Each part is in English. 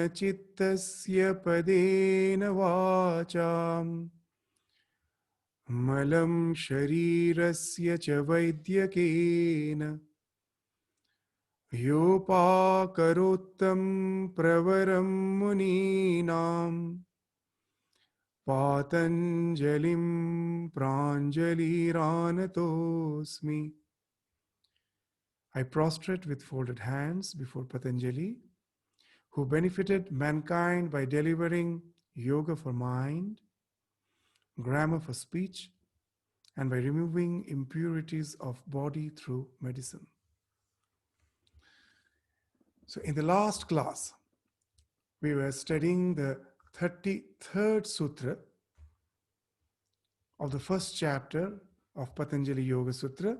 chittasya padena vacham malam sharirasya cha vaidyakena yopakarottam pravaram muninam Patanjalim pranjaliranatosmi. I prostrate with folded hands before Patanjali, who benefited mankind by delivering yoga for mind, grammar for speech, and by removing impurities of body through medicine. So, in the last class, we were studying the 33rd Sutra of the first chapter of Patanjali Yoga Sutra,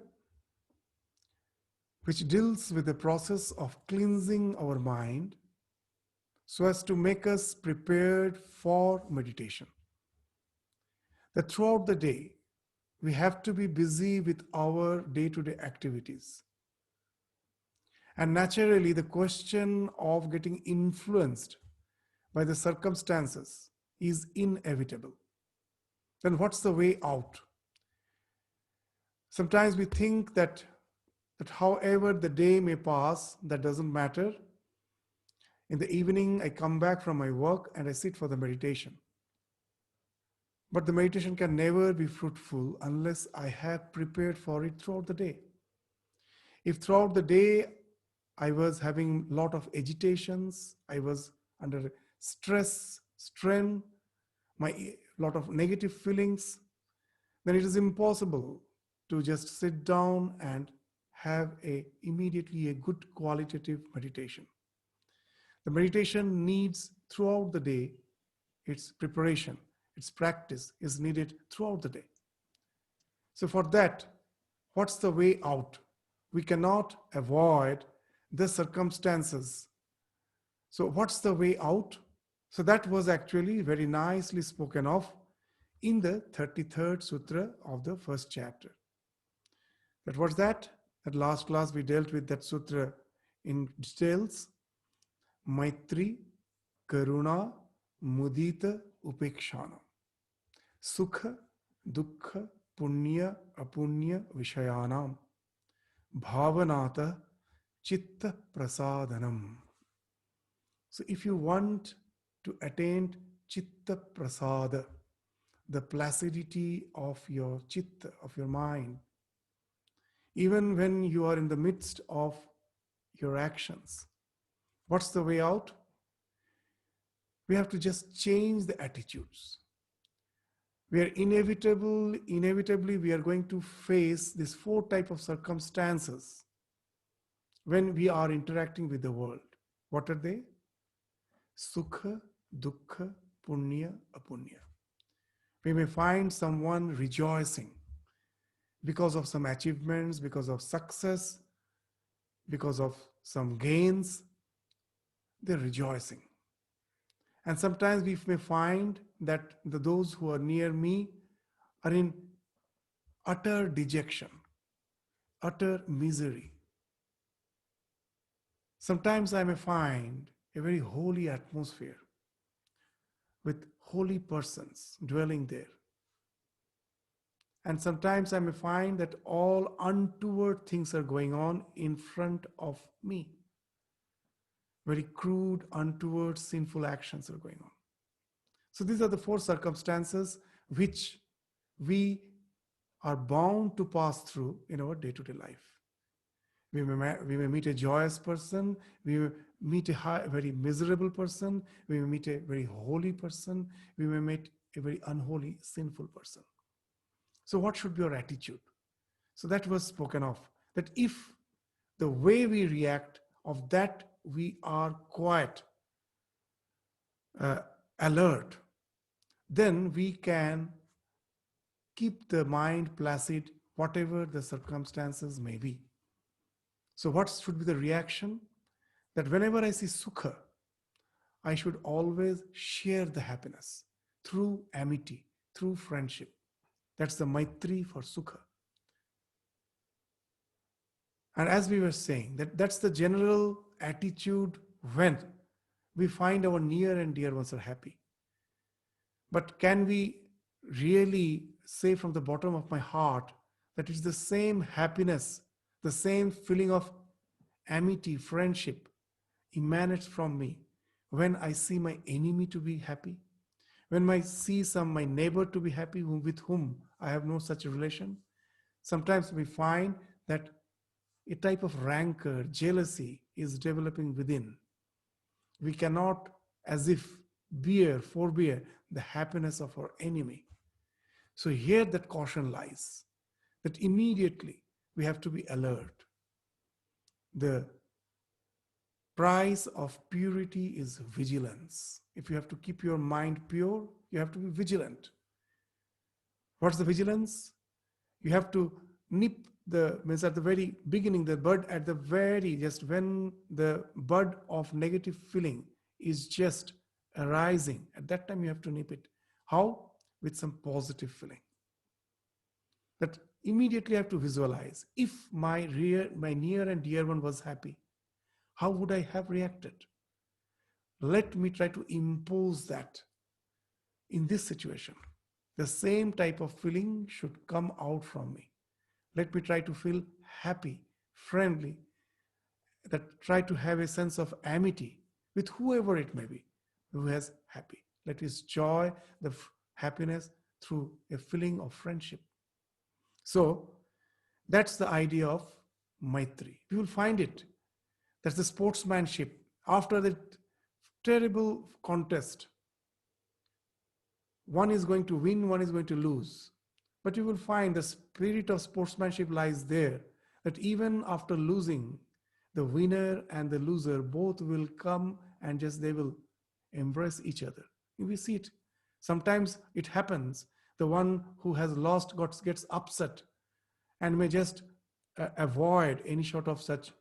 which deals with the process of cleansing our mind so as to make us prepared for meditation. That throughout the day, we have to be busy with our day-to-day activities. And naturally, the question of getting influenced by the circumstances is inevitable. Then what's the way out? Sometimes we think that however the day may pass, that doesn't matter. In the evening, I come back from my work and I sit for the meditation. But the meditation can never be fruitful unless I have prepared for it throughout the day. If throughout the day I was having a lot of agitations, I was under stress, strain, my lot of negative feelings, then it is impossible to just sit down and have immediately a good qualitative meditation. The meditation needs throughout the day, its preparation, its practice is needed throughout the day. So for that, what's the way out? We cannot avoid the circumstances. So what's the way out? So that was actually very nicely spoken of in the 33rd Sutra of the first chapter. That was that. At last class we dealt with that sutra in details. Maitri, Karuna, Mudita, Upekshana. Sukha, Dukkha, Punya, Apunya, Vishayanam. Bhavanata, Chitta Prasadanam. So if you want to attain Chitta Prasada, the placidity of your chitta, of your mind, even when you are in the midst of your actions, what's the way out? We have to just change the attitudes. We are inevitably we are going to face these 4 types of circumstances when we are interacting with the world. What are they? Sukha, Dukkha, Punya, Apunya. We may find someone rejoicing because of some achievements, because of success, because of some gains. They're rejoicing. And sometimes we may find that those who are near me are in utter dejection, utter misery. Sometimes I may find a very holy atmosphere with holy persons dwelling there. And sometimes I may find that all untoward things are going on in front of me. Very crude, untoward, sinful actions are going on. So these are the 4 circumstances which we are bound to pass through in our day-to-day life. We may meet a joyous person, we may meet a very miserable person, we may meet a very holy person, we may meet a very unholy, sinful person. So what should be our attitude? So that was spoken of, that if the way we react, of that we are quite alert, then we can keep the mind placid, whatever the circumstances may be. So what should be the reaction? That whenever I see sukha, I should always share the happiness through amity, through friendship. That's the maitri for sukha. And as we were saying, that's the general attitude when we find our near and dear ones are happy. But can we really say from the bottom of my heart that it's the same happiness, the same feeling of amity, friendship emanates from me when I see my enemy to be happy? When I see my neighbor to be happy, with whom I have no such relation? Sometimes we find that a type of rancor, jealousy is developing within. We cannot, as if, forbear the happiness of our enemy. So here that caution lies, that immediately we have to be alert. The price of purity is vigilance. If you have to keep your mind pure, you have to be vigilant. What's the vigilance? You have to nip means at the very beginning, the bud at the very, just when the bud of negative feeling is just arising, at that time you have to nip it. How? With some positive feeling. That immediately I have to visualize. If my near and dear one was happy, how would I have reacted? Let me try to impose that in this situation. The same type of feeling should come out from me. Let me try to feel happy, friendly, that try to have a sense of amity with whoever it may be who is happy. Let us joy the happiness through a feeling of friendship. So that's the idea of Maitri. You will find it. That's the sportsmanship. After the terrible contest, one is going to win, one is going to lose. But you will find the spirit of sportsmanship lies there, that even after losing, the winner and the loser both will come and just they will embrace each other. We see it. Sometimes it happens. The one who has lost gets upset and may just avoid any sort of such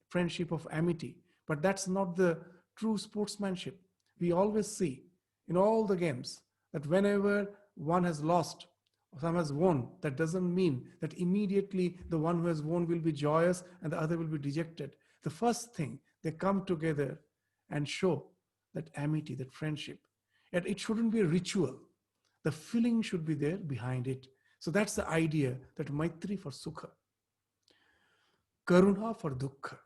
friendship of amity. But that's not the true sportsmanship. We always see in all the games that whenever one has lost, some has won, that doesn't mean that immediately the one who has won will be joyous and the other will be dejected. The first thing, they come together and show that amity, that friendship. And it shouldn't be a ritual. The feeling should be there behind it. So that's the idea, that Maitri for Sukha, Karuna for Dukkha.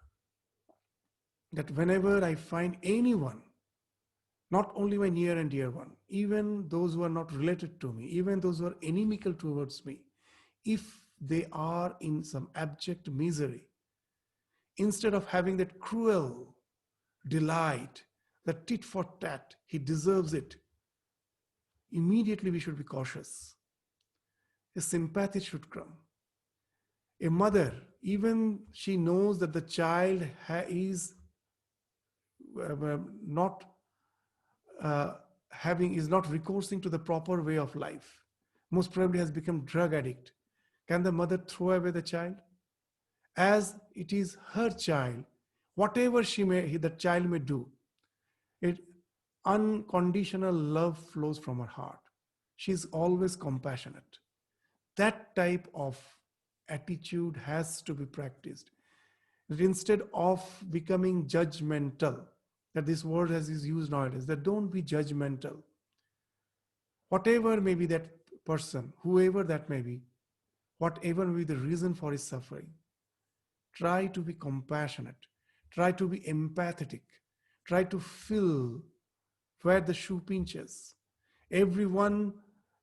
That whenever I find anyone, not only my near and dear one, even those who are not related to me, even those who are inimical towards me, if they are in some abject misery, instead of having that cruel delight, that tit for tat, he deserves it, immediately we should be cautious. A sympathy should come. A mother, even she knows that the child is not is not recoursing to the proper way of life, most probably has become drug addict, can the mother throw away the child? As it is her child, whatever the child may do, it unconditional love flows from her heart. She is always compassionate. That type of attitude has to be practiced. Instead of becoming judgmental, that this word as is used nowadays, that don't be judgmental. Whatever may be that person, whoever that may be, whatever may be the reason for his suffering, try to be compassionate, try to be empathetic, try to feel where the shoe pinches. Everyone,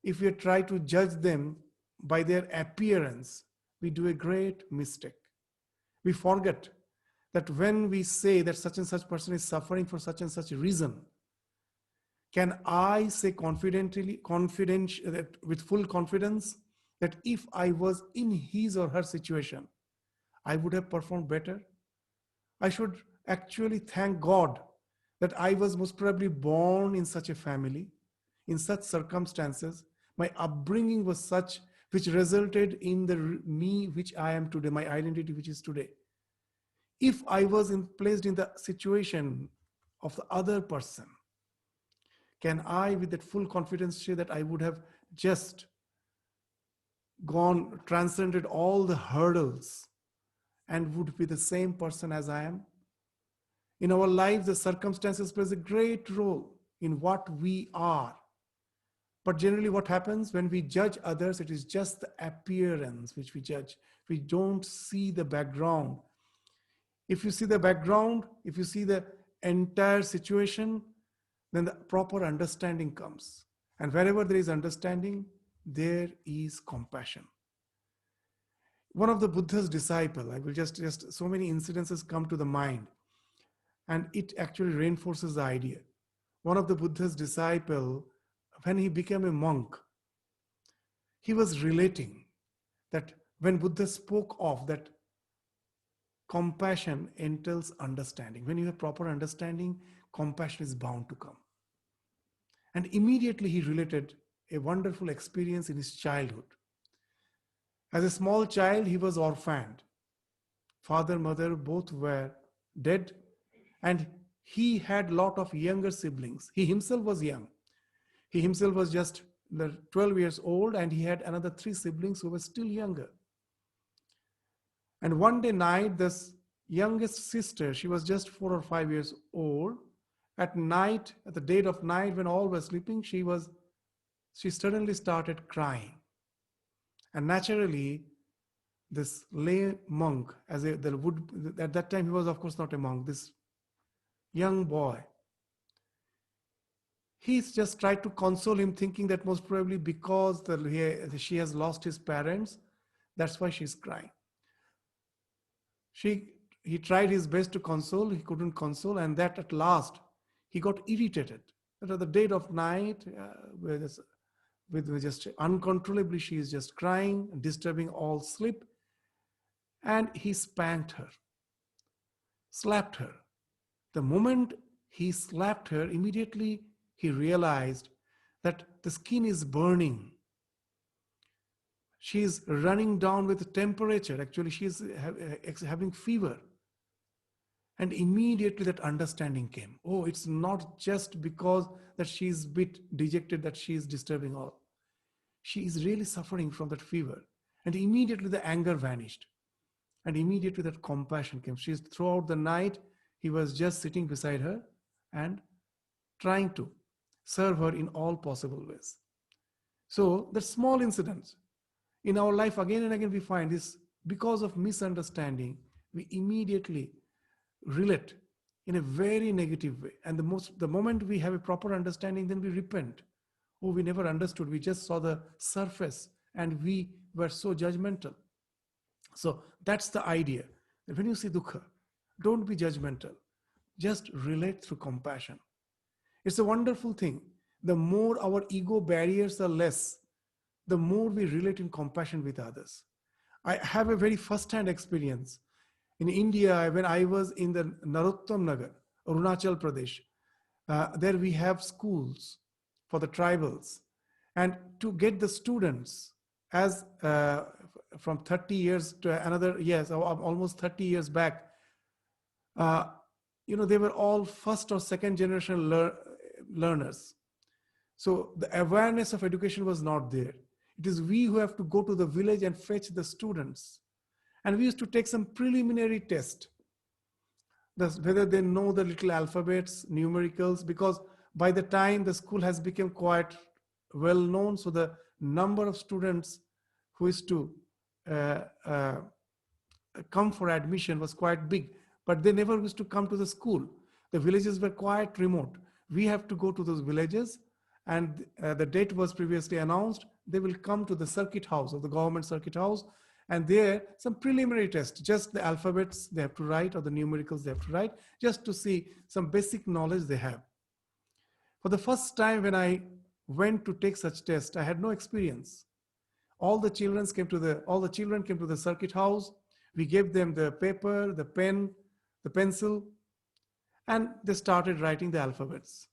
if we try to judge them by their appearance, we do a great mistake. We forget that when we say that such and such person is suffering for such and such reason, can I say with full confidence that if I was in his or her situation, I would have performed better? I should actually thank God that I was most probably born in such a family, in such circumstances. My upbringing was such which resulted in the me which I am today, my identity which is today. If I was placed in the situation of the other person, can I, with that full confidence, say that I would have just transcended all the hurdles and would be the same person as I am? In our lives, the circumstances plays a great role in what we are. But generally what happens when we judge others, it is just the appearance which we judge. We don't see the background. If you see the background, if you see the entire situation, then the proper understanding comes. And wherever there is understanding, there is compassion. One of the Buddha's disciple, I will just so many incidences come to the mind, and it actually reinforces the idea. One of the Buddha's disciple, when he became a monk, he was relating that when Buddha spoke of that compassion entails understanding. When you have proper understanding, compassion is bound to come. And immediately he related a wonderful experience in his childhood. As a small child, he was orphaned. Father, mother, both were dead, and he had a lot of younger siblings. He himself was young. He himself was just 12 years old, and he had another 3 siblings who were still younger. And one day night, this youngest sister, she was just 4 or 5 years old. At night, at the dead of night, when all were sleeping, she suddenly started crying. And naturally, this lay monk, at that time he was of course not a monk, this young boy, he's just tried to console him, thinking that most probably because she has lost his parents, that's why she's crying. He tried his best to console, he couldn't console, and that at last he got irritated. That at the dead of night, with just uncontrollably, she is just crying, disturbing all sleep, and he spanked her, slapped her. The moment he slapped her, immediately he realized that the skin is burning. She is running down with temperature. Actually, she is having fever. And immediately that understanding came. Oh, it's not just because that she is a bit dejected that she is disturbing all. She is really suffering from that fever. And immediately the anger vanished. And immediately that compassion came. She is throughout the night, he was just sitting beside her and trying to serve her in all possible ways. So the small incidents in our life, again and again we find this, because of misunderstanding, we immediately relate in a very negative way. And the moment we have a proper understanding, then we repent. Oh, we never understood. We just saw the surface and we were so judgmental. So that's the idea. When you see dukkha, don't be judgmental. Just relate through compassion. It's a wonderful thing. The more our ego barriers are less, the more we relate in compassion with others. I have a very first-hand experience. In India, when I was in the Narottam Nagar, Arunachal Pradesh, there we have schools for the tribals. And to get the students, as from 30 years to another, yes, almost 30 years back, they were all first or second generation learners. So the awareness of education was not there. It is we who have to go to the village and fetch the students. And we used to take some preliminary test, whether they know the little alphabets, numericals, because by the time the school has become quite well known, so the number of students who is to come for admission was quite big, but they never used to come to the school. The villages were quite remote. We have to go to those villages, and the date was previously announced. They will come to the circuit house of the government circuit house, and there some preliminary tests, just the alphabets they have to write or the numericals they have to write, just to see some basic knowledge they have. For the first time when I went to take such test, I had no experience. All the children came to the circuit house. We gave them the paper, the pen, the pencil, and they started writing the alphabets.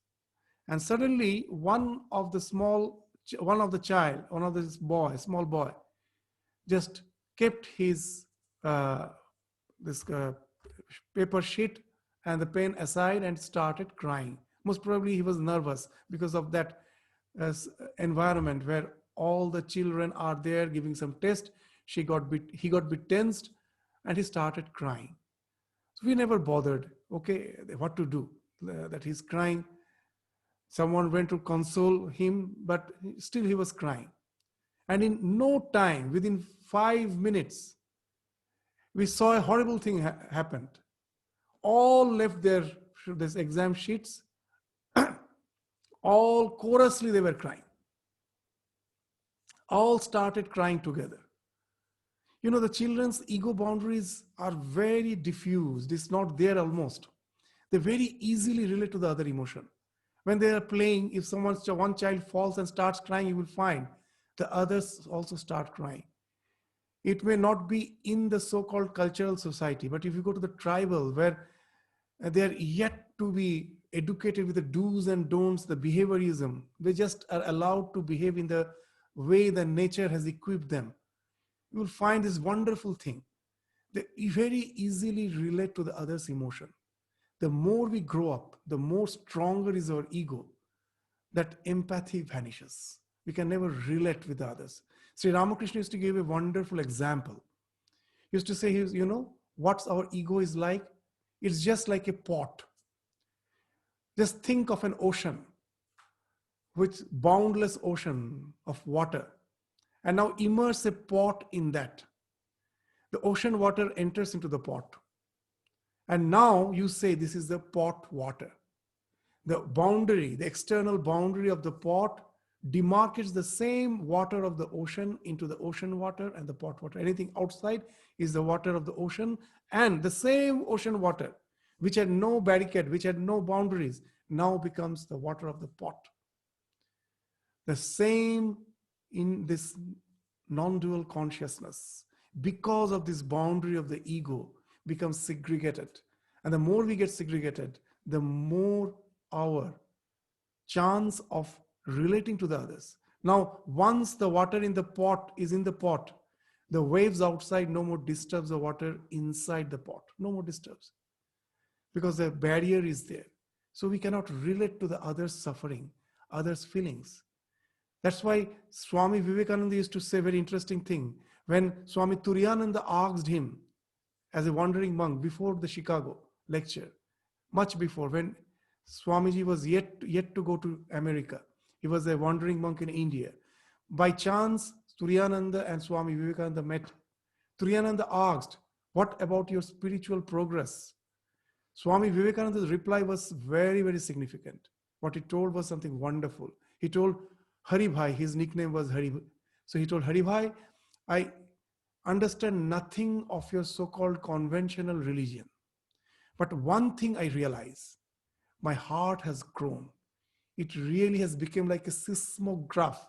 And suddenly one of the small boy, just kept his paper sheet and the pen aside and started crying. Most probably he was nervous because of that environment where all the children are there giving some test. He got bit tensed and he started crying. So we never bothered. okay, what to do, that he's crying. Someone went to console him, but still he was crying. And in no time, within 5 minutes, we saw a horrible thing happened. All left their this exam sheets, all chorously they were crying. All started crying together. You know, the children's ego boundaries are very diffused. It's not there almost. They very easily relate to the other emotion. When they are playing, if one child falls and starts crying, you will find the others also start crying. It may not be in the so-called cultural society, but if you go to the tribal, where they are yet to be educated with the do's and don'ts, the behaviorism, they just are allowed to behave in the way the nature has equipped them. You will find this wonderful thing. They very easily relate to the other's emotion. The more we grow up, the more stronger is our ego, that empathy vanishes. We can never relate with others. Sri Ramakrishna used to give a wonderful example. He used to say, you know, what's our ego is like? It's just like a pot. Just think of an ocean, with boundless ocean of water. And now immerse a pot in that. The ocean water enters into the pot. And now you say this is the pot water. The boundary, the external boundary of the pot demarcates the same water of the ocean into the ocean water and the pot water. Anything outside is the water of the ocean, and the same ocean water, which had no barricade, which had no boundaries, now becomes the water of the pot. The same in this non-dual consciousness, because of this boundary of the ego, becomes segregated. And the more we get segregated, the more our chance of relating to the others. Now, once the water in the pot is in the pot, the waves outside no more disturbs the water inside the pot. No more disturbs. Because the barrier is there. So we cannot relate to the other's suffering, others' feelings. That's why Swami Vivekananda used to say a very interesting thing. When Swami Turiyananda asked him, as a wandering monk before the Chicago lecture, much before, when Swamiji was yet to go to America. He was a wandering monk in India. By chance, Turiyananda and Swami Vivekananda met. Turiyananda asked, what about your spiritual progress? Swami Vivekananda's reply was very, very significant. What he told was something wonderful. He told Hari Bhai, his nickname was Hari. So he told Hari Bhai, I understand nothing of your so-called conventional religion. But one thing I realize, my heart has grown. It really has become like a seismograph.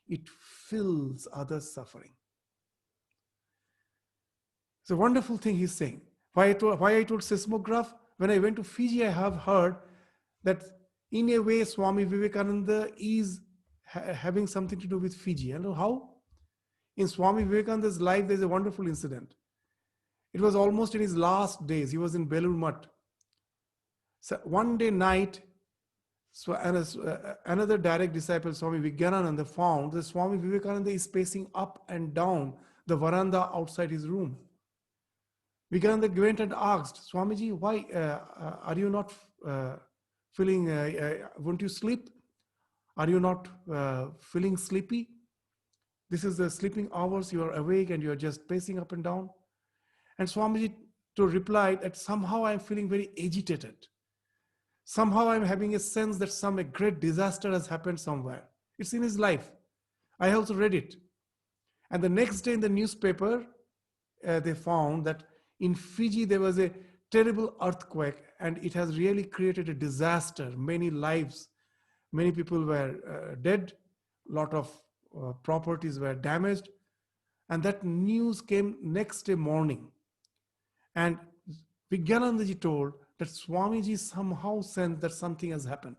It fills others' suffering. It's a wonderful thing he's saying. Why I told seismograph? When I went to Fiji, I have heard that in a way Swami Vivekananda is having something to do with Fiji. I don't know how. In Swami Vivekananda's life, there's a wonderful incident. It was almost in his last days. He was in Belur Mutt. So one day night, so another direct disciple, Swami Vijnananda, found that Swami Vivekananda is pacing up and down the veranda outside his room. Vijnananda went and asked, Swamiji, why are you not feeling, won't you sleep? Are you not feeling sleepy? This is the sleeping hours, you are awake and you are just pacing up and down. And Swamiji replied that somehow I am feeling very agitated. Somehow I'm having a sense that a great disaster has happened somewhere. It's in his life. I also read it. And the next day in the newspaper, they found that in Fiji there was a terrible earthquake and it has really created a disaster. Many lives, many people were dead, a lot of properties were damaged. And that news came next day morning. And Vijnanandaji told that Swamiji somehow sensed that something has happened.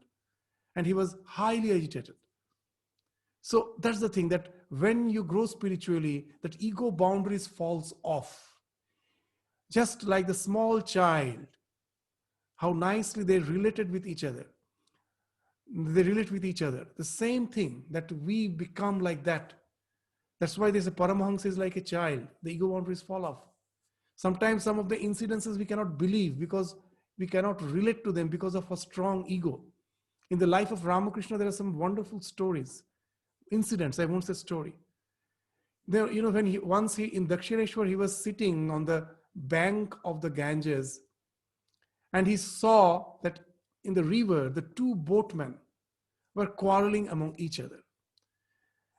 And he was highly agitated. So that's the thing, that when you grow spiritually, that ego boundaries falls off. Just like the small child, how nicely they related with each other. They relate with each other. The same thing, that we become like that. That's why there's a Paramahansa is like a child. The ego boundaries fall off. Sometimes some of the incidences we cannot believe because we cannot relate to them because of a strong ego. In the life of Ramakrishna, there are some wonderful stories, incidents, I won't say story. There, when once he in Dakshineshwar, he was sitting on the bank of the Ganges, and he saw that in the river, the two boatmen were quarreling among each other.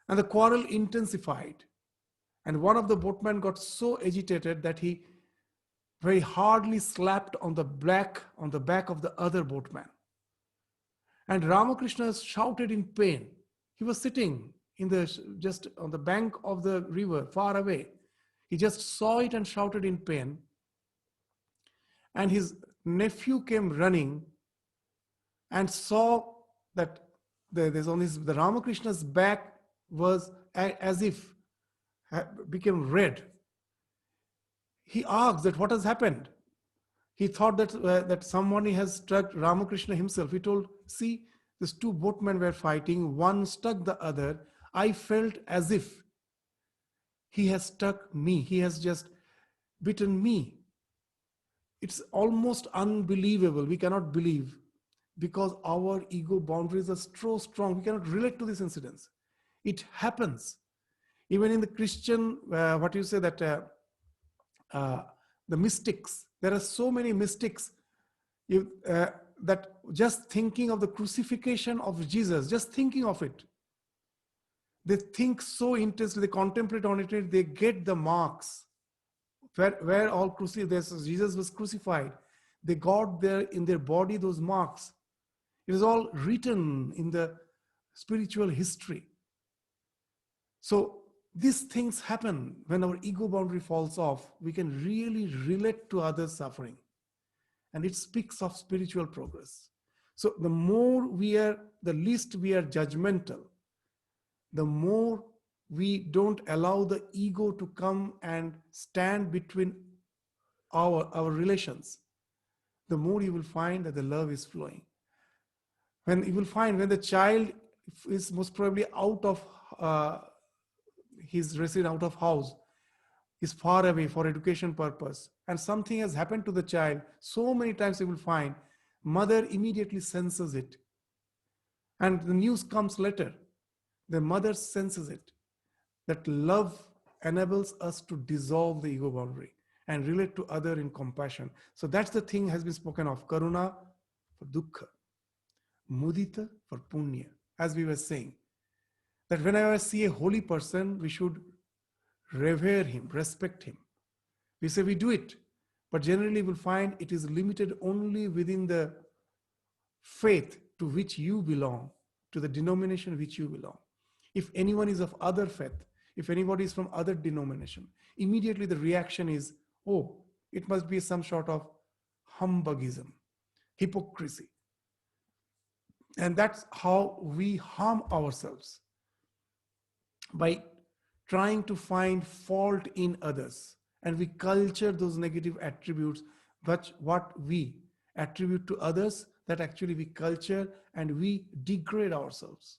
And the quarrel intensified. And one of the boatmen got so agitated that he very hardly slapped on the back of the other boatman. And Ramakrishna shouted in pain. He was sitting just on the bank of the river, far away. He just saw it and shouted in pain. And his nephew came running and saw that the Ramakrishna's back was as if became red. He asked that what has happened. He thought that someone has struck Ramakrishna himself. He told, see, these two boatmen were fighting. One struck the other. I felt as if he has struck me. He has just bitten me. It's almost unbelievable. We cannot believe because our ego boundaries are so strong. We cannot relate to these incidents. It happens. Even in the Christian, the mystics, there are so many mystics that just thinking of the crucifixion of Jesus, just thinking of it, they think so intensely, they contemplate on it, they get the marks where all Jesus was crucified. They got there in their body those marks. It is all written in the spiritual history. So these things happen when our ego boundary falls off. We can really relate to others' suffering. And it speaks of spiritual progress. So the least we are judgmental, the more we don't allow the ego to come and stand between our relations, the more you will find that the love is flowing. When you will find when the child is most probably out of his residence, out of house, is far away for education purpose, and something has happened to the child, so many times you will find mother immediately senses it. And the news comes later. The mother senses it. That love enables us to dissolve the ego boundary and relate to other in compassion. So that's the thing has been spoken of. Karuna for dukkha, mudita for punya. As we were saying, that whenever I see a holy person, we should revere him, respect him. We say we do it, but generally we'll find it is limited only within the faith to which you belong, to the denomination which you belong. If anyone is of other faith, if anybody is from other denomination, immediately the reaction is, oh, it must be some sort of humbugism, hypocrisy. And that's how we harm ourselves, by trying to find fault in others. And we culture those negative attributes, but what we attribute to others, that actually we culture and we degrade ourselves.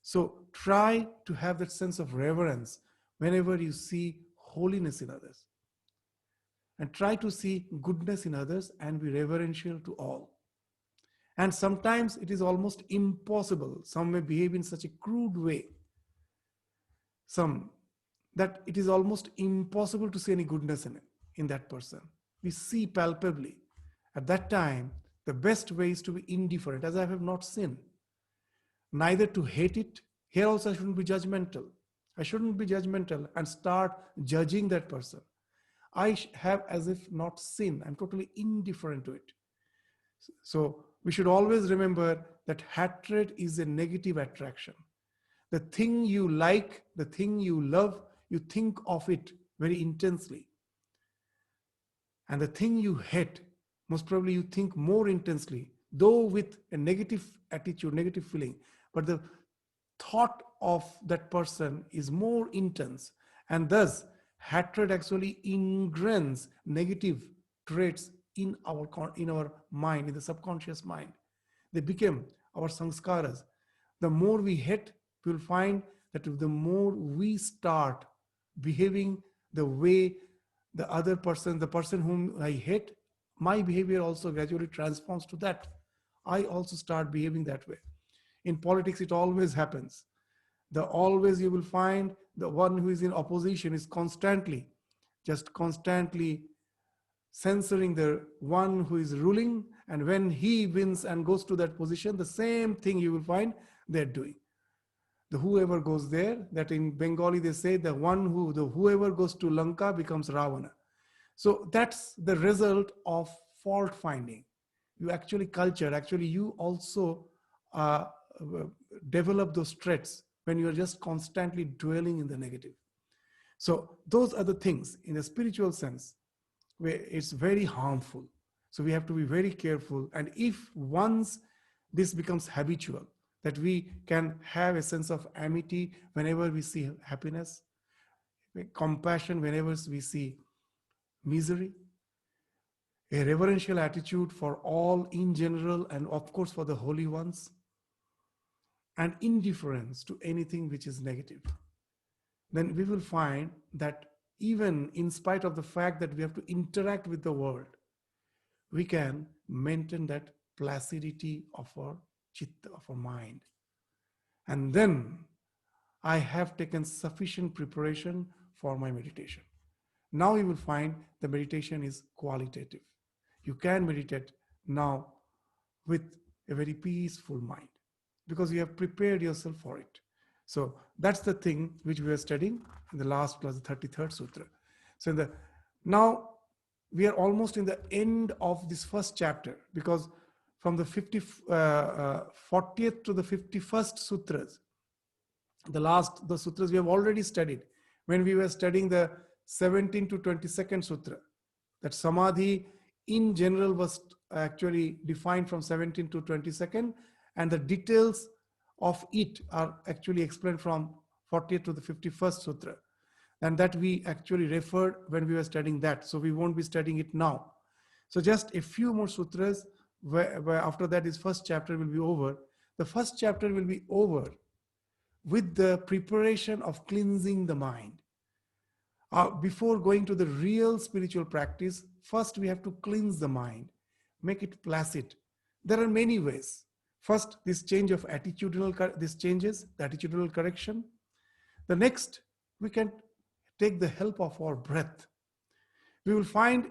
So try to have that sense of reverence whenever you see holiness in others. And try to see goodness in others and be reverential to all. And sometimes it is almost impossible. Some may behave in such a crude way, that it is almost impossible to see any goodness in that person. We see palpably. At that time, the best way is to be indifferent, as I have not seen. Neither to hate it. Here also I shouldn't be judgmental. I shouldn't be judgmental and start judging that person. I have as if not seen. I'm totally indifferent to it. So we should always remember that hatred is a negative attraction. The thing you like, the thing you love, you think of it very intensely. And the thing you hate, most probably you think more intensely, though with a negative attitude, negative feeling. But the thought of that person is more intense. And thus, hatred actually ingrains negative traits in our mind, in the subconscious mind. They become our sanskaras. The more we hate, we will find that the more we start behaving the way the other person, the person whom I hate, my behavior also gradually transforms to that. I also start behaving that way. In politics, it always happens. The always you will find the one who is in opposition is constantly censoring the one who is ruling, and when he wins and goes to that position, the same thing you will find they're doing. The whoever goes there, that in Bengali they say the whoever goes to Lanka becomes Ravana. So that's the result of fault finding. You actually culture, actually you also uh, develop those traits when you're just constantly dwelling in the negative. So those are the things in a spiritual sense where it's very harmful. So we have to be very careful. And if once this becomes habitual, that we can have a sense of amity whenever we see happiness, compassion whenever we see misery, a reverential attitude for all in general and of course for the holy ones, and indifference to anything which is negative, then we will find that even in spite of the fact that we have to interact with the world, we can maintain that placidity of our chitta, of our mind. And then I have taken sufficient preparation for my meditation. Now you will find the meditation is qualitative. You can meditate now with a very peaceful mind because you have prepared yourself for it. So that's the thing which we are studying in the last class, the 33rd Sutra. So now we are almost in the end of this first chapter, because from the 40th to the 51st sutras, the sutras we have already studied. When we were studying the 17 to 22nd sutra, that samadhi in general was actually defined from 17 to 22nd, and the details of it are actually explained from 40th to the 51st sutra, and that we actually referred when we were studying that. So we won't be studying it now. So just a few more sutras, where after that this first chapter will be over. The first chapter will be over with the preparation of cleansing the mind. Before going to the real spiritual practice, first we have to cleanse the mind, make it placid. There are many ways. First, this change of this changes the attitudinal correction. The next, we can take the help of our breath. We will find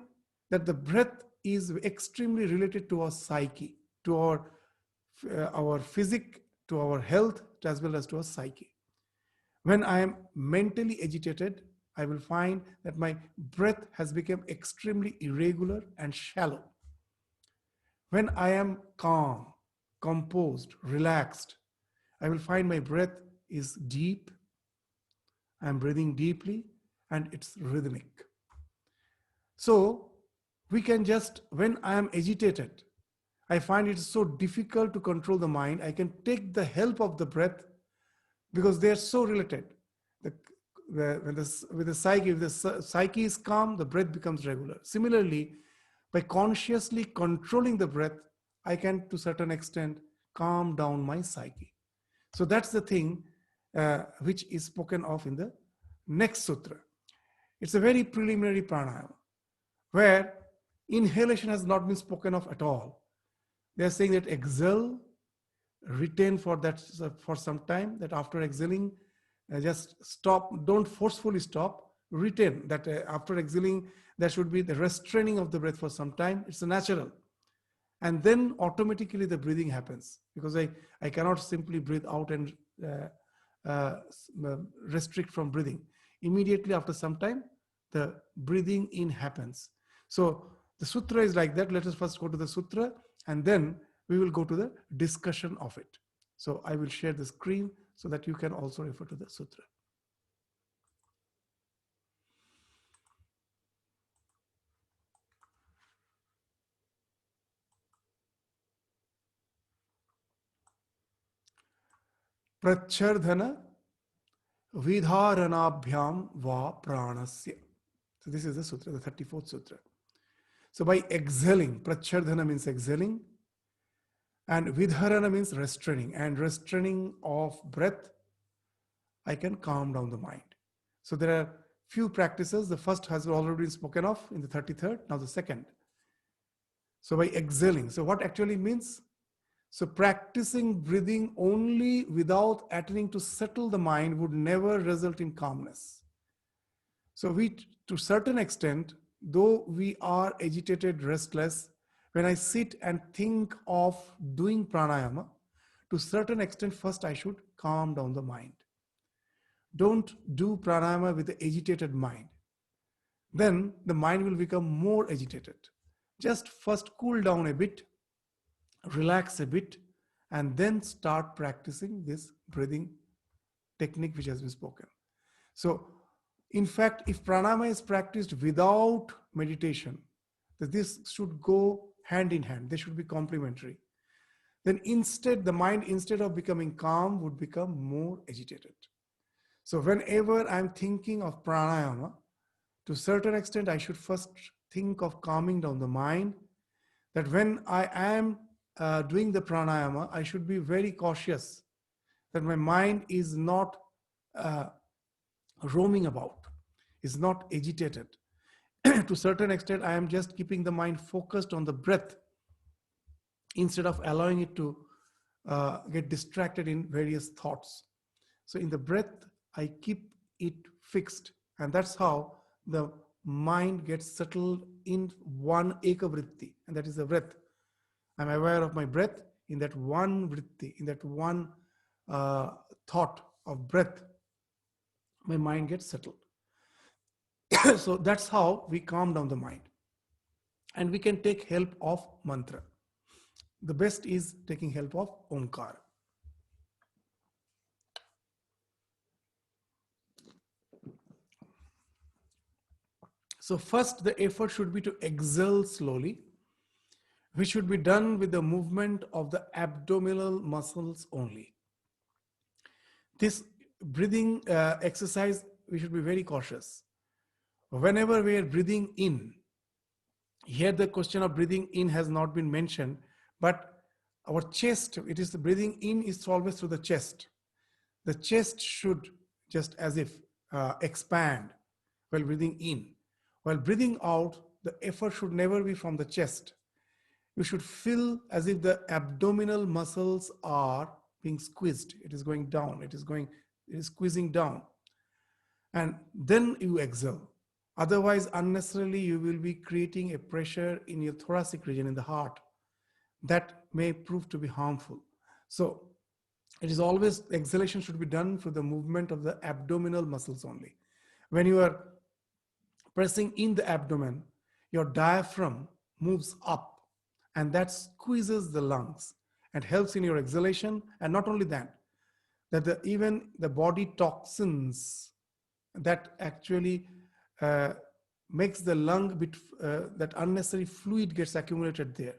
that the breath is extremely related to our psyche, to our physique, to our health, as well as to our psyche. When I am mentally agitated, I will find that my breath has become extremely irregular and shallow. When I am calm, composed, relaxed, I will find my breath is deep. I am breathing deeply and it's rhythmic. So we can just, when I am agitated, I find it so difficult to control the mind. I can take the help of the breath because they are so related. With the psyche, if the psyche is calm, the breath becomes regular. Similarly, by consciously controlling the breath, I can, to a certain extent, calm down my psyche. So that's the thing which is spoken of in the next sutra. It's a very preliminary pranayama, where inhalation has not been spoken of at all. They are saying that exhale, retain for some time, that after exhaling, just stop, don't forcefully stop, retain that after exhaling, there should be the restraining of the breath for some time. It's a natural. And then automatically the breathing happens, because I cannot simply breathe out and restrict from breathing. Immediately after some time, the breathing in happens. So the sutra is like that. Let us first go to the sutra, and then we will go to the discussion of it. So I will share the screen so that you can also refer to the sutra. Prachardhana vidharanabhyam va pranasya. So this is the sutra, the 34th sutra. So by exhaling, prachardhana means exhaling, and vidharana means restraining, and restraining of breath, I can calm down the mind. So there are few practices. The first has already been spoken of in the 33rd. Now the second. So by exhaling, so what actually means? So practicing breathing only without attempting to settle the mind would never result in calmness. So we, to certain extent, though we are agitated, restless, when I sit and think of doing pranayama, to certain extent, first I should calm down the mind. Don't do pranayama with the agitated mind. Then the mind will become more agitated. Just first cool down a bit, relax a bit, and then start practicing this breathing technique which has been spoken. So, in fact, if pranayama is practiced without meditation, this should go hand in hand. They should be complementary. Then instead, the mind, instead of becoming calm, would become more agitated. So whenever I'm thinking of pranayama, to a certain extent, I should first think of calming down the mind. That when I am doing the pranayama, I should be very cautious that my mind is not uh, roaming about, is not agitated. To a certain extent, I am just keeping the mind focused on the breath instead of allowing it to get distracted in various thoughts. So in the breath, I keep it fixed, and that's how the mind gets settled in one ekavritti, and that is the breath. I'm aware of my breath in that one vritti, in that one thought of breath. My mind gets settled. So that's how we calm down the mind. And we can take help of mantra. The best is taking help of Omkar. So first, the effort should be to exhale slowly, which should be done with the movement of the abdominal muscles only. This breathing exercise, we should be very cautious. Whenever we are breathing in, here the question of breathing in has not been mentioned, but our chest, it is the breathing in is always through the chest. The chest should just as if expand while breathing in. While breathing out, the effort should never be from the chest. You should feel as if the abdominal muscles are being squeezed. It is going down. It is squeezing down. And then you exhale. Otherwise, unnecessarily, you will be creating a pressure in your thoracic region, in the heart, that may prove to be harmful. So it is always, exhalation should be done through the movement of the abdominal muscles only. When you are pressing in the abdomen, your diaphragm moves up, and that squeezes the lungs and helps in your exhalation. And not only that, even the body toxins that actually makes the lung bit, that unnecessary fluid gets accumulated there.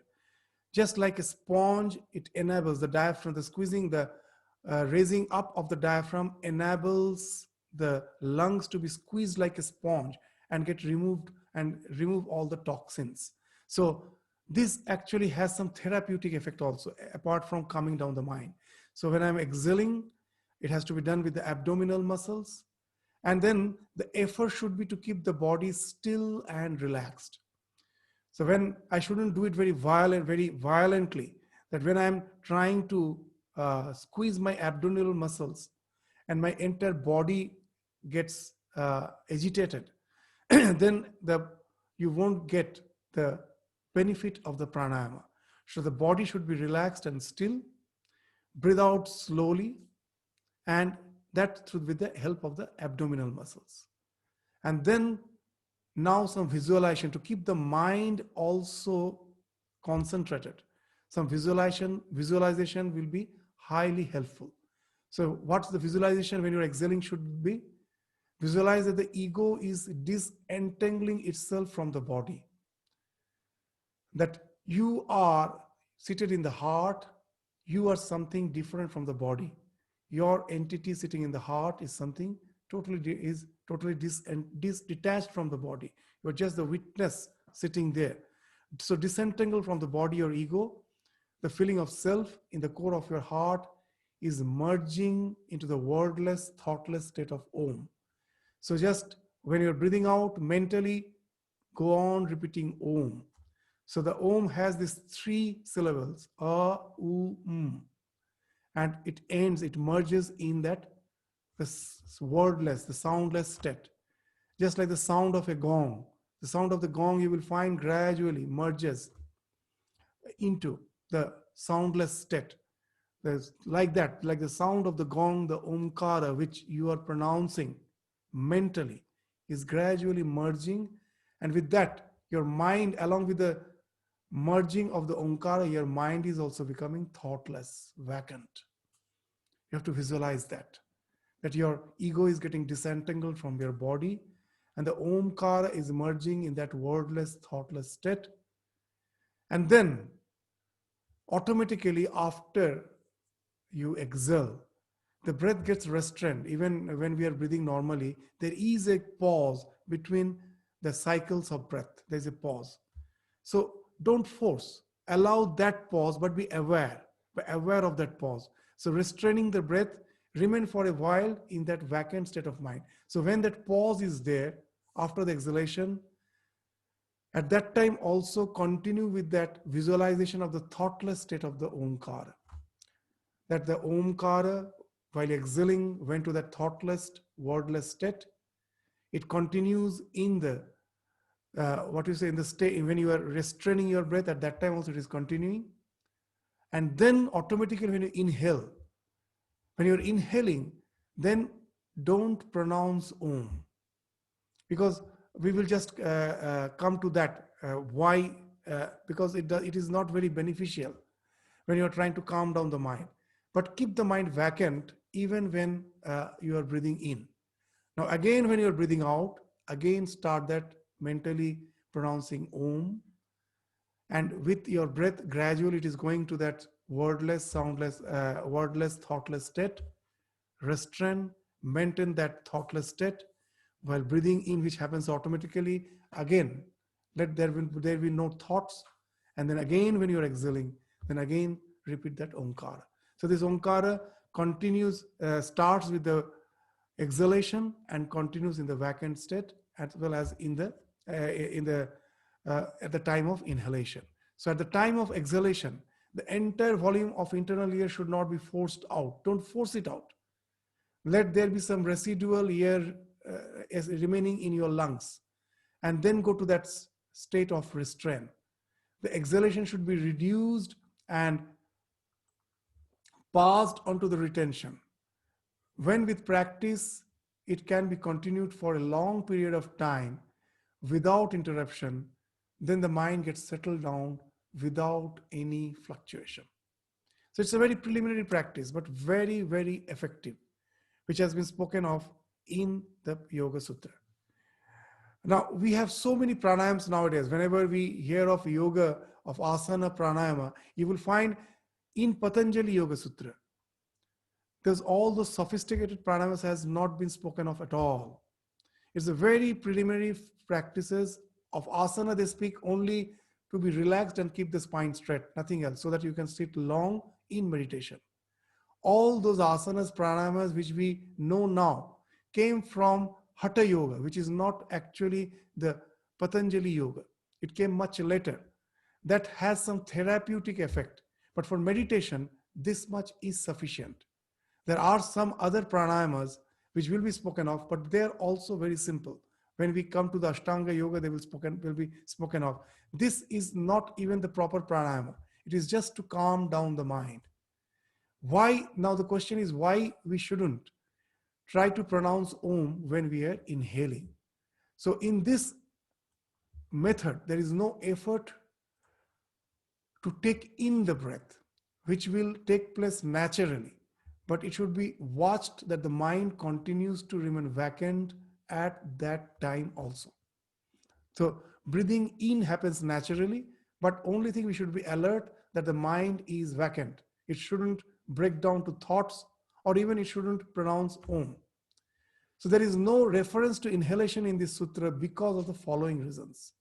Just like a sponge, it enables the diaphragm, the squeezing, the raising up of the diaphragm enables the lungs to be squeezed like a sponge and get removed and remove all the toxins. So this actually has some therapeutic effect also, apart from calming down the mind. So when I'm exhaling, it has to be done with the abdominal muscles. And then the effort should be to keep the body still and relaxed. So when I shouldn't do it very violently, that when I'm trying to squeeze my abdominal muscles and my entire body gets agitated, then you won't get the benefit of the pranayama. So the body should be relaxed and still, breathe out slowly, and that with the help of the abdominal muscles. And then now some visualization to keep the mind also concentrated. Some visualization will be highly helpful. So what's the visualization when you're exhaling should be? Visualize that the ego is disentangling itself from the body. That you are seated in the heart, you are something different from the body. Your entity sitting in the heart is something totally detached from the body. You're just the witness sitting there. So disentangle from the body or ego. The feeling of self in the core of your heart is merging into the wordless, thoughtless state of Om. So just when you're breathing out, mentally go on repeating Om. So the Om has these three syllables, A, U, M, and it merges in that wordless, the soundless state. Just like the sound of a gong. The sound of the gong you will find gradually merges into the soundless state. There's like that, like the sound of the gong, the omkara, which you are pronouncing mentally, is gradually merging. And with that, your mind, along with the merging of the omkara, your mind is also becoming thoughtless, vacant. You have to visualize that your ego is getting disentangled from your body, and the omkara is merging in that wordless, thoughtless state. And then automatically after you exhale, the breath gets restrained. Even when we are breathing normally, there is a pause between the cycles of breath. There's a pause. So don't force. Allow that pause, but be aware. Be aware of that pause. So restraining the breath, remain for a while in that vacant state of mind. So when that pause is there, after the exhalation, at that time also continue with that visualization of the thoughtless state of the Omkara. That the Omkara, while exhaling, went to that thoughtless, wordless state. It continues in the, in the state, when you are restraining your breath, at that time also it is continuing. And then automatically when you inhale, when you're inhaling, then don't pronounce Om. Because we will just come to that. Why? Because it is not very beneficial when you're trying to calm down the mind. But keep the mind vacant even when you are breathing in. Now again, when you're breathing out, again start that mentally pronouncing Om. And with your breath, gradually it is going to that wordless, soundless, wordless, thoughtless state. Restrain, maintain that thoughtless state while breathing in, which happens automatically. Again, let there be no thoughts. And then again, when you're exhaling, then again repeat that Omkara. So this Omkara continues, starts with the exhalation and continues in the vacant state, as well as at the time of inhalation. So at the time of exhalation, the entire volume of internal air should not be forced out. Don't force it out. Let there be some residual air remaining in your lungs, and then go to that state of restraint. The exhalation should be reduced and passed onto the retention. When with practice, it can be continued for a long period of time without interruption, then the mind gets settled down without any fluctuation. So it's a very preliminary practice, but very, very effective, which has been spoken of in the Yoga Sutra. Now, we have so many pranayams nowadays. Whenever we hear of yoga, of asana pranayama, you will find in Patanjali Yoga Sutra, there's all those sophisticated pranayamas has not been spoken of at all. It's a very preliminary practices of asana. They speak only to be relaxed and keep the spine straight, nothing else, so that you can sit long in meditation. All those asanas, pranayamas, which we know now, came from Hatha Yoga, which is not actually the Patanjali Yoga. It came much later. That has some therapeutic effect. But for meditation, this much is sufficient. There are some other pranayamas which will be spoken of, but they're also very simple. When we come to the Ashtanga Yoga, they will be spoken of. This is not even the proper pranayama. It is just to calm down the mind. Why? Now the question is why we shouldn't try to pronounce Om when we are inhaling. So in this method, there is no effort to take in the breath, which will take place naturally. But it should be watched that the mind continues to remain vacant at that time also. So breathing in happens naturally, but only thing we should be alert that the mind is vacant. It shouldn't break down to thoughts, or even it shouldn't pronounce Om. So there is no reference to inhalation in this sutra because of the following reasons.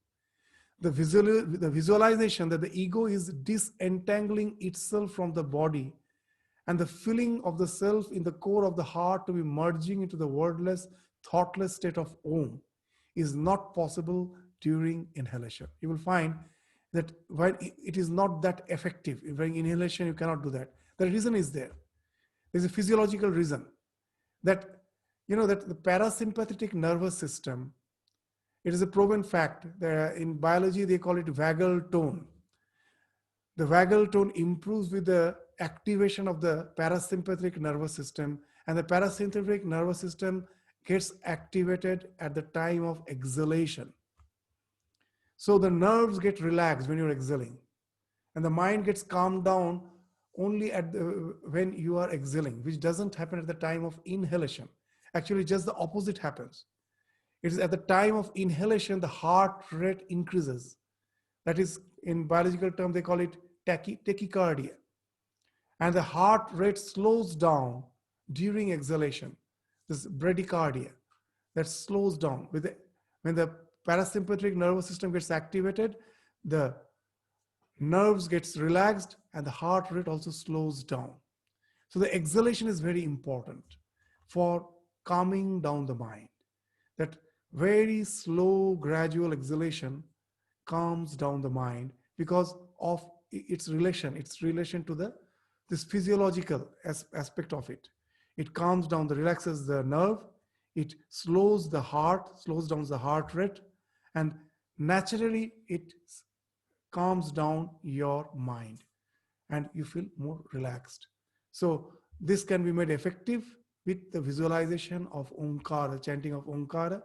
The visualization that the ego is disentangling itself from the body, and the feeling of the self in the core of the heart to be merging into the wordless, thoughtless state of Om is not possible during inhalation. You will find that while it is not that effective, during inhalation you cannot do that. The reason is there. There's a physiological reason that, that the parasympathetic nervous system, it is a proven fact that in biology they call it vagal tone. The vagal tone improves with the activation of the parasympathetic nervous system, and the parasympathetic nervous system gets activated at the time of exhalation. So the nerves get relaxed when you're exhaling, and the mind gets calmed down only when you are exhaling, which doesn't happen at the time of inhalation. Actually, just the opposite happens. It is at the time of inhalation, the heart rate increases. That is, in biological term, they call it tachycardia. And the heart rate slows down during exhalation. This bradycardia, that slows down. When the parasympathetic nervous system gets activated, the nerves gets relaxed and the heart rate also slows down. So the exhalation is very important for calming down the mind. That very slow, gradual exhalation calms down the mind because of its relation to this physiological aspect of it. It calms down, relaxes the nerve, it slows the heart, slows down the heart rate, and naturally it calms down your mind and you feel more relaxed. So this can be made effective with the visualization of Omkara, chanting of Omkara,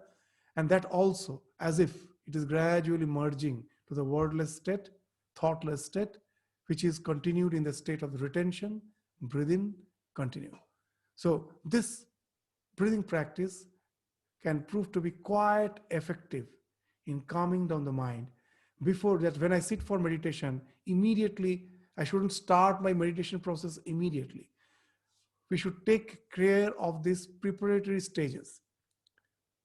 and that also as if it is gradually merging to the wordless state, thoughtless state, which is continued in the state of retention, breathe in, continue. So this breathing practice can prove to be quite effective in calming down the mind. Before that, when I sit for meditation, immediately, I shouldn't start my meditation process immediately. We should take care of these preparatory stages.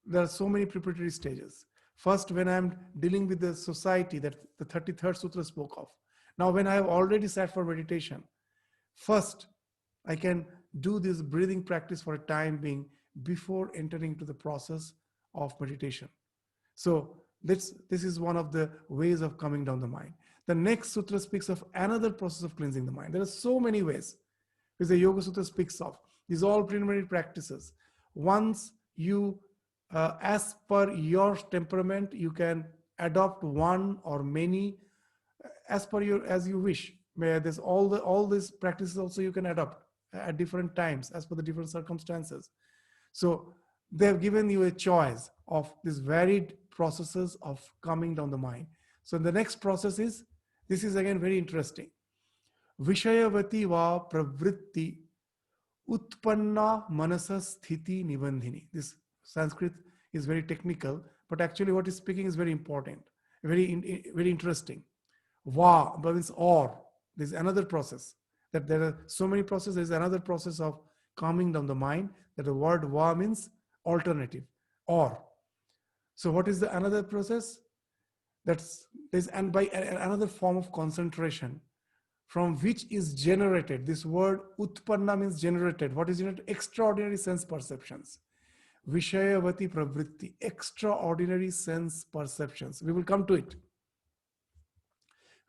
There are so many preparatory stages. First, when I'm dealing with the society that the 33rd Sutra spoke of. Now, when I have already sat for meditation, first, I can do this breathing practice for a time being before entering to the process of meditation. So this is one of the ways of calming down the mind. The next sutra speaks of another process of cleansing the mind. There are so many ways which the Yoga Sutra speaks of. These are all preliminary practices. Once you, as per your temperament, you can adopt one or many as you wish. There's all these practices also you can adopt at different times as per the different circumstances. So they have given you a choice of these varied processes of calming down the mind. So the next process is, this is again very interesting. Vishayavati va pravritti utpanna manasa sthiti nibandhini. This Sanskrit is very technical, but actually what is speaking is very important, very interesting. Va means or. This is another process. That there are so many processes. There is another process of calming down the mind. That the word va means alternative, or. So what is the another process? And by another form of concentration from which is generated. This word utpanna means generated. What is generated? Extraordinary sense perceptions. Vishayavati pravritti, extraordinary sense perceptions. We will come to it.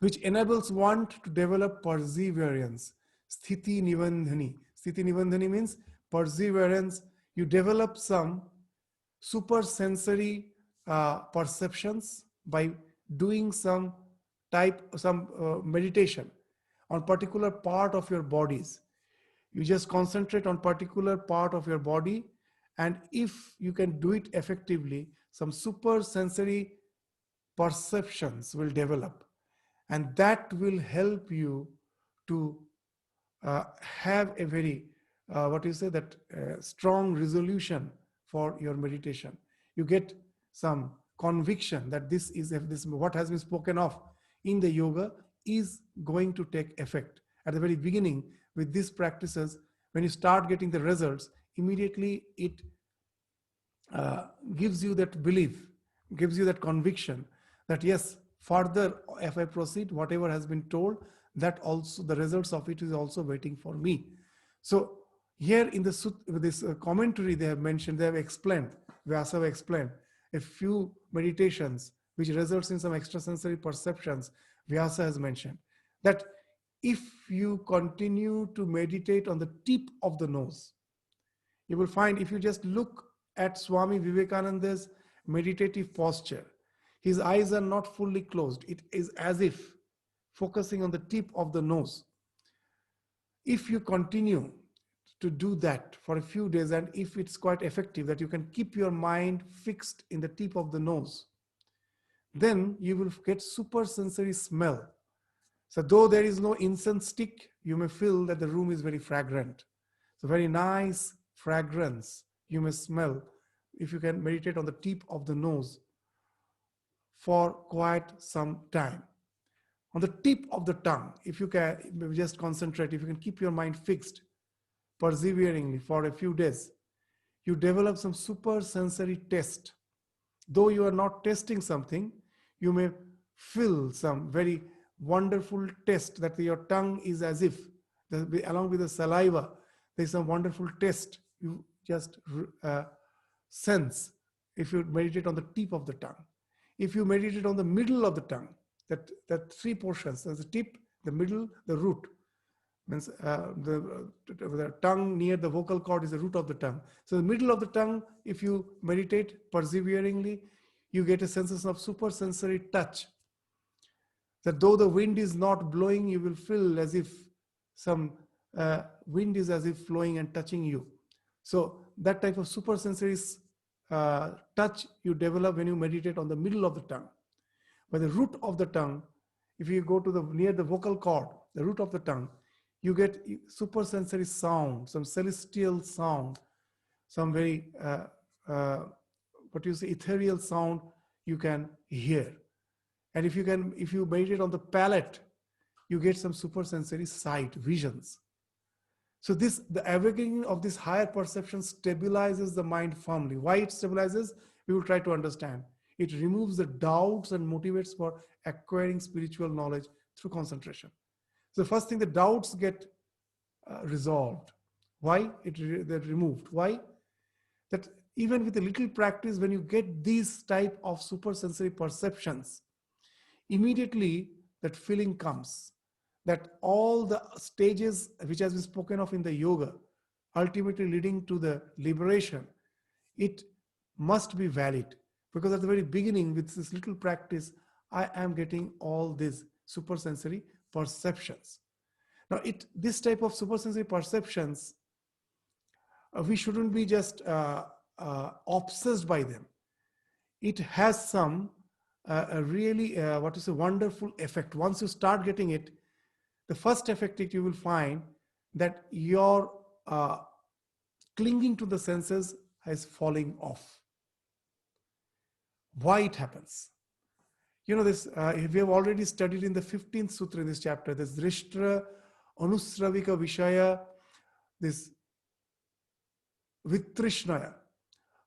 Which enables one to develop perseverance. Sthiti nibandhani. Sthiti nibandhani means perseverance. You develop some supersensory perceptions by doing some meditation on particular part of your bodies. You just concentrate on particular part of your body, and if you can do it effectively, some supersensory perceptions will develop, and that will help you to have a very strong resolution for your meditation. You get some conviction that this what has been spoken of in the yoga is going to take effect. At the very beginning, with these practices, when you start getting the results, immediately it gives you that belief, gives you that conviction that yes, further if I proceed, whatever has been told, that also the results of it is also waiting for me. So here in this commentary they have mentioned, they have explained, Vyasa have explained a few meditations which results in some extrasensory perceptions, Vyasa has mentioned that if you continue to meditate on the tip of the nose, you will find if you just look at Swami Vivekananda's meditative posture, his eyes are not fully closed. It is as if focusing on the tip of the nose. If you continue to do that for a few days, and if it's quite effective, that you can keep your mind fixed in the tip of the nose, then you will get super sensory smell. So though there is no incense stick, you may feel that the room is very fragrant. So very nice fragrance you may smell if you can meditate on the tip of the nose for quite some time. On the tip of the tongue, if you can just concentrate, if you can keep your mind fixed perseveringly for a few days, you develop some super sensory taste. Though you are not tasting something, you may feel some very wonderful taste that your tongue is as if, along with the saliva, there's some wonderful taste you just sense if you meditate on the tip of the tongue. If you meditate on the middle of the tongue, that three portions, the tip, the middle, the root, means the tongue near the vocal cord is the root of the tongue. So the middle of the tongue, if you meditate perseveringly, you get a sense of super sensory touch. That though the wind is not blowing, you will feel as if some wind is as if flowing and touching you. So that type of super sensory touch you develop when you meditate on the middle of the tongue. By the root of the tongue, if you go to near the vocal cord, the root of the tongue, you get super sensory sound, some celestial sound, some very ethereal sound you can hear. And if you meditate on the palate, you get some super sensory sight, visions. So the awakening of this higher perception stabilizes the mind firmly. Why it stabilizes, we will try to understand. It removes the doubts and motivates for acquiring spiritual knowledge through concentration. So first thing, the doubts get resolved. Why? They're removed. Why? That even with a little practice, when you get these type of supersensory perceptions, immediately that feeling comes that all the stages which has been spoken of in the yoga, ultimately leading to the liberation, it must be valid. Because at the very beginning, with this little practice, I am getting all these supersensory perceptions. Now, this type of supersensory perceptions, we shouldn't be just obsessed by them. It has some really, wonderful effect. Once you start getting it, the first effect you will find that your clinging to the senses is falling off. Why it happens? You know this, we have already studied in the 15th sutra in this chapter, this Drishtra, Anusravika Vishaya, this Vitrishnaya,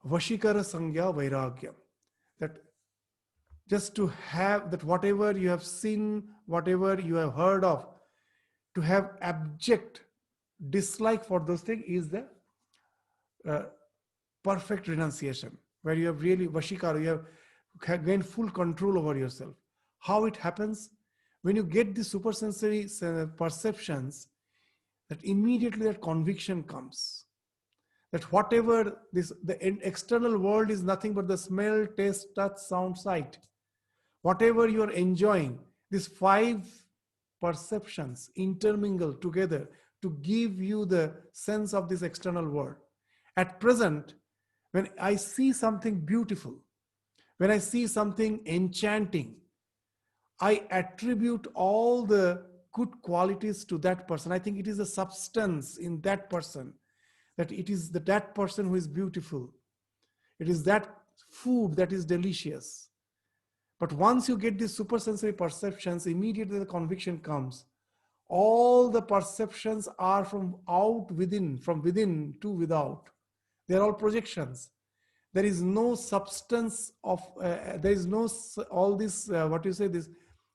Vashikara Sangya Vairagyam. That just to have that whatever you have seen, whatever you have heard of, to have abject dislike for those things is the perfect renunciation, where you have really Vashikara, you have gained full control over yourself. How it happens? When you get the supersensory perceptions, that immediately that conviction comes. That whatever the external world is nothing but the smell, taste, touch, sound, sight. Whatever you are enjoying, these 5 perceptions intermingle together to give you the sense of this external world. At present, when I see something beautiful, when I see something enchanting, I attribute all the good qualities to that person. I think it is a substance in that person, that it is that person who is beautiful. It is that food that is delicious. But once you get these supersensory perceptions, immediately the conviction comes. All the perceptions are from within to without. They are all projections. There is no substance of, there is no, all this, this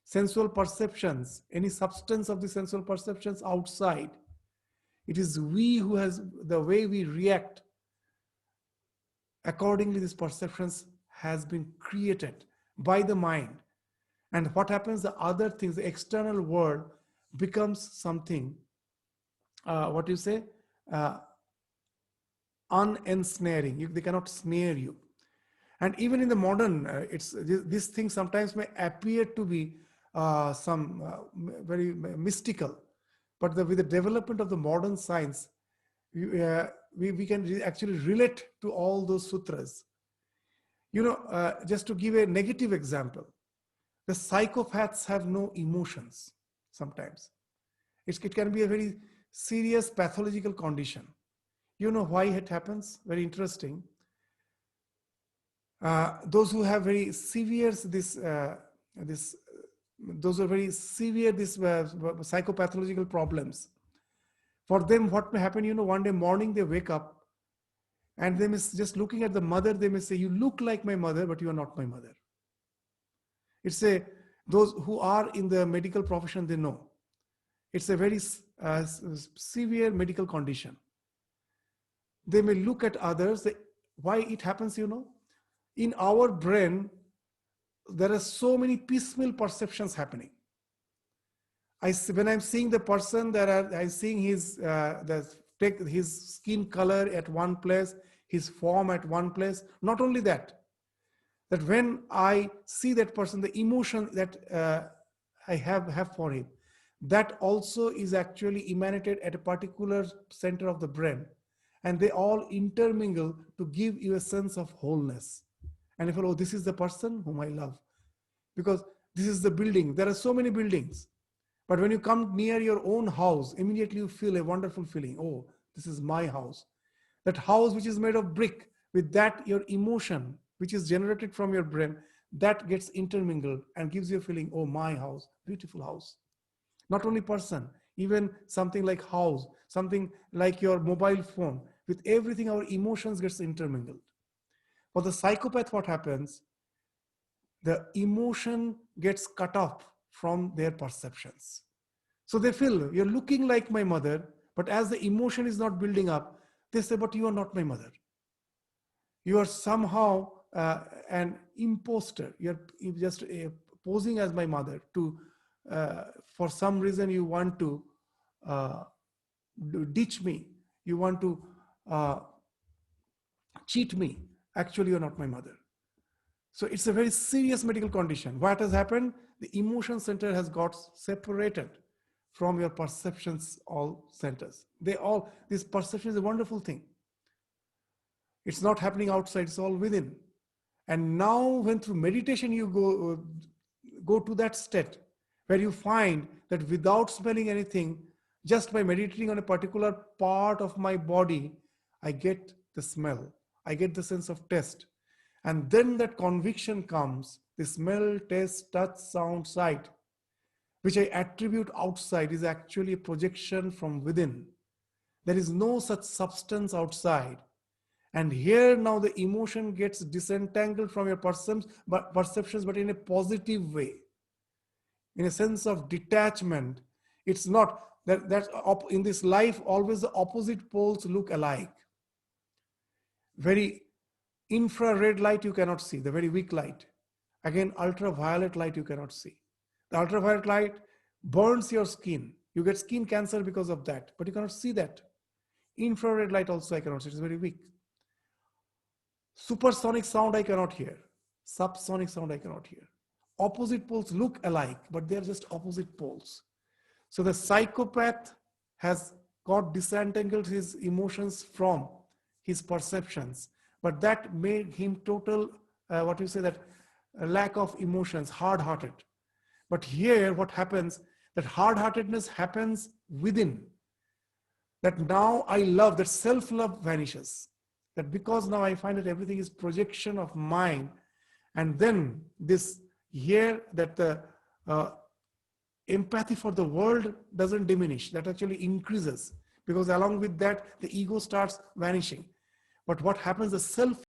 sensual perceptions, any substance of the sensual perceptions outside. It is we who has, the way we react. Accordingly, these perceptions has been created by the mind. And what happens, the other things, the external world becomes something, what you say, uh, unensnaring. They cannot snare you. And even in the modern, this thing sometimes may appear to be some very mystical, but with the development of the modern science, we can actually relate to all those sutras. Just to give a negative example, the psychopaths have no emotions sometimes. It can be a very serious pathological condition. You know why it happens? Very interesting. Those who have very severe those are very severe psychopathological problems. For them, what may happen? One day morning they wake up, and they may just looking at the mother. They may say, "You look like my mother, but you are not my mother." It's those who are in the medical profession, they know. It's a very severe medical condition. They may look at others. Why it happens, in our brain, there are so many piecemeal perceptions happening. When I'm seeing the person, I'm seeing his skin color at one place, his form at one place. Not only that when I see that person, the emotion that I have for him, that also is actually emanated at a particular center of the brain, and they all intermingle to give you a sense of wholeness. And if, oh, this is the person whom I love, because this is the building. There are so many buildings, but when you come near your own house, immediately you feel a wonderful feeling. Oh, this is my house. That house which is made of brick, with that your emotion, which is generated from your brain, that gets intermingled and gives you a feeling, oh, my house, beautiful house. Not only person, even something like house, something like your mobile phone, with everything our emotions gets intermingled. For the psychopath, what happens? The emotion gets cut off from their perceptions. So they feel, you're looking like my mother, but as the emotion is not building up, they say, but you are not my mother. You are somehow an imposter. You're just posing as my mother for some reason you want to ditch me. You want to cheat me. Actually, you're not my mother. So it's a very serious medical condition. What has happened? The emotion center has got separated from your perceptions, all centers. This perception is a wonderful thing. It's not happening outside, it's all within. And now when through meditation you go to that state where you find that without smelling anything, just by meditating on a particular part of my body, I get the smell, I get the sense of taste. And then that conviction comes, the smell, taste, touch, sound, sight, which I attribute outside, is actually a projection from within. There is no such substance outside. And here now the emotion gets disentangled from your perceptions, but in a positive way, in a sense of detachment. It's not that in this life, always the opposite poles look alike. Very infrared light you cannot see, the very weak light. Again, ultraviolet light you cannot see. The ultraviolet light burns your skin. You get skin cancer because of that, but you cannot see that. Infrared light also I cannot see, it is very weak. Supersonic sound I cannot hear. Subsonic sound I cannot hear. Opposite poles look alike, but they are just opposite poles. So the psychopath has got disentangled his emotions from his perceptions, but that made him total, lack of emotions, hard-hearted. But here what happens, that hard-heartedness happens within. That now I love, that self-love vanishes. That because now I find that everything is projection of mine, and then this here that the empathy for the world doesn't diminish, that actually increases, because along with that the ego starts vanishing. But what happens, the self